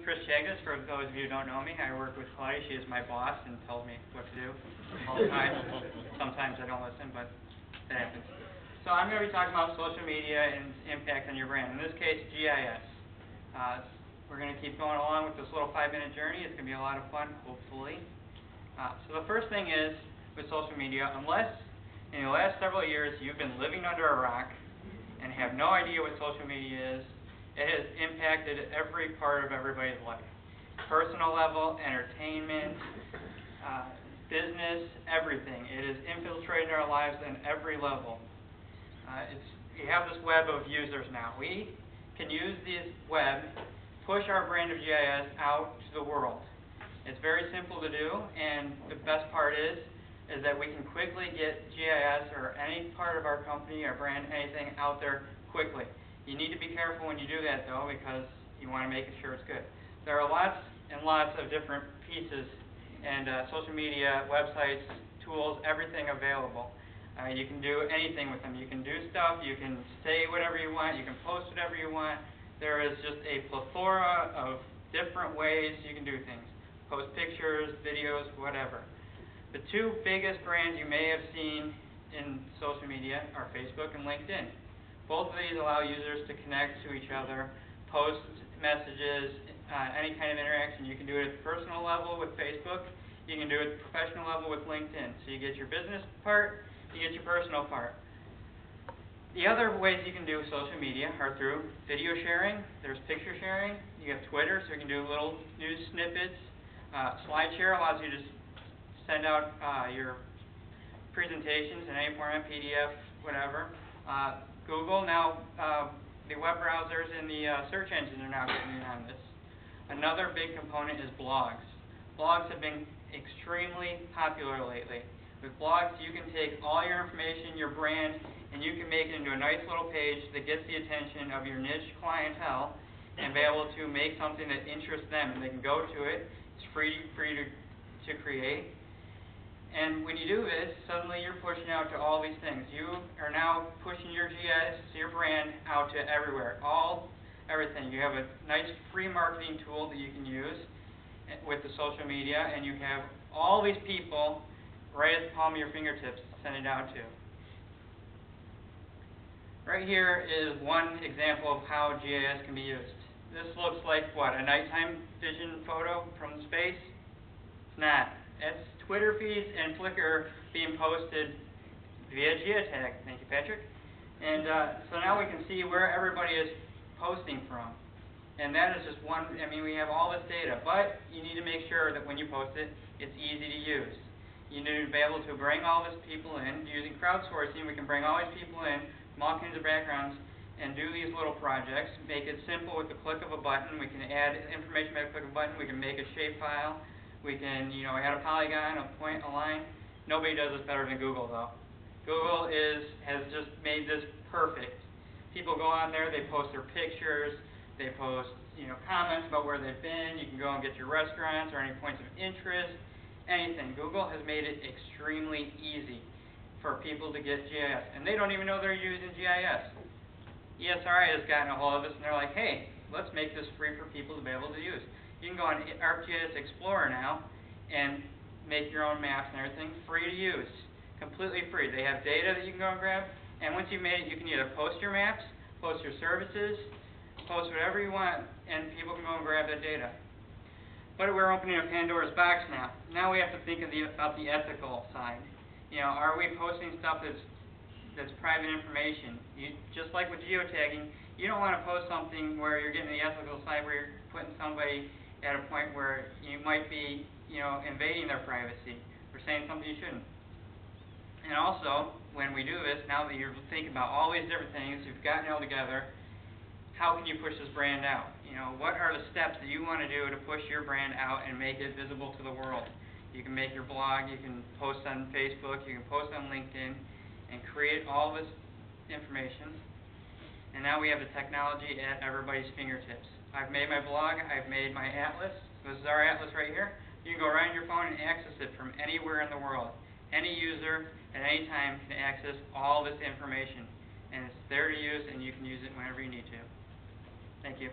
Chris Chagdes. For those of you who don't know me, I work with Claudia. She is my boss and tells me what to do all the time. Sometimes I don't listen, but that happens. So I'm going to be talking about social media and its impact on your brand. In this case, GIS. We're going to keep going along with this little 5-minute journey. It's going to be a lot of fun, hopefully. So the first thing is, with social media, unless in the last several years you've been living under a rock and have no idea what social media is, it has impacted every part of everybody's life. Personal level, entertainment, business, everything. It has infiltrated our lives on every level. We have this web of users now. We can use this web, push our brand of GIS out to the world. It's very simple to do, and the best part is that we can quickly get GIS or any part of our company, our brand, anything out there quickly. You need to be careful when you do that, though, because you want to make sure it's good. There are lots and lots of different pieces and social media, websites, tools, everything available. You can do anything with them. You can do stuff, you can say whatever you want, you can post whatever you want. There is just a plethora of different ways you can do things. Post pictures, videos, whatever. The two biggest brands you may have seen in social media are Facebook and LinkedIn. Both of these allow users to connect to each other, post messages, any kind of interaction. You can do it at the personal level with Facebook. You can do it at the professional level with LinkedIn. So you get your business part, you get your personal part. The other ways you can do social media are through video sharing. There's picture sharing. You have Twitter, so you can do little news snippets. SlideShare allows you to send out your presentations in any format, PDF, whatever. Google now, the web browsers and the search engines are now getting in on this. Another big component is blogs. Blogs have been extremely popular lately. With blogs, you can take all your information, your brand, and you can make it into a nice little page that gets the attention of your niche clientele and be able to make something that interests them. And they can go to it. It's free to create. And when you do this, suddenly you're pushing out to all these things. You are now pushing your GIS, your brand, out to everywhere. Everything. You have a nice free marketing tool that you can use with the social media, and you have all these people right at the palm of your fingertips to send it out to. Right here is one example of how GIS can be used. This looks like, what, a nighttime vision photo from space? It's not. It's Twitter feeds and Flickr being posted via geotag. Thank you, Patrick. And so now we can see where everybody is posting from. And that is just one, we have all this data, but you need to make sure that when you post it, it's easy to use. You need to be able to bring all these people in. Using crowdsourcing, we can bring all these people in from all kinds of backgrounds and do these little projects. Make it simple with the click of a button. We can add information by the click of a button. We can make a shapefile. We can, add a polygon, a point, a line. Nobody does this better than Google, though. Google has just made this perfect. People go on there, they post their pictures, they post, comments about where they've been. You can go and get your restaurants or any points of interest, anything. Google has made it extremely easy for people to get GIS, and they don't even know they're using GIS. ESRI has gotten a hold of this, and they're like, hey, let's make this free for people to be able to use. You can go on ArcGIS Explorer now and make your own maps and everything, free to use, completely free. They have data that you can go and grab, and once you've made it, you can either post your maps, post your services, post whatever you want, and people can go and grab that data. But we're opening a Pandora's box now. Now we have to think about the ethical side. Are we posting stuff that's private information? Just like with geotagging, you don't want to post something where you're getting the ethical side, where you're putting somebody at a point where you might be, invading their privacy or saying something you shouldn't. And also, when we do this, now that you're thinking about all these different things, you've gotten it all together, how can you push this brand out? What are the steps that you want to do to push your brand out and make it visible to the world? You can make your blog, you can post on Facebook, you can post on LinkedIn, and create all this information. And now we have the technology at everybody's fingertips. I've made my blog, I've made my atlas. This is our atlas right here. You can go right on your phone and access it from anywhere in the world. Any user at any time can access all this information. And it's there to use, and you can use it whenever you need to. Thank you.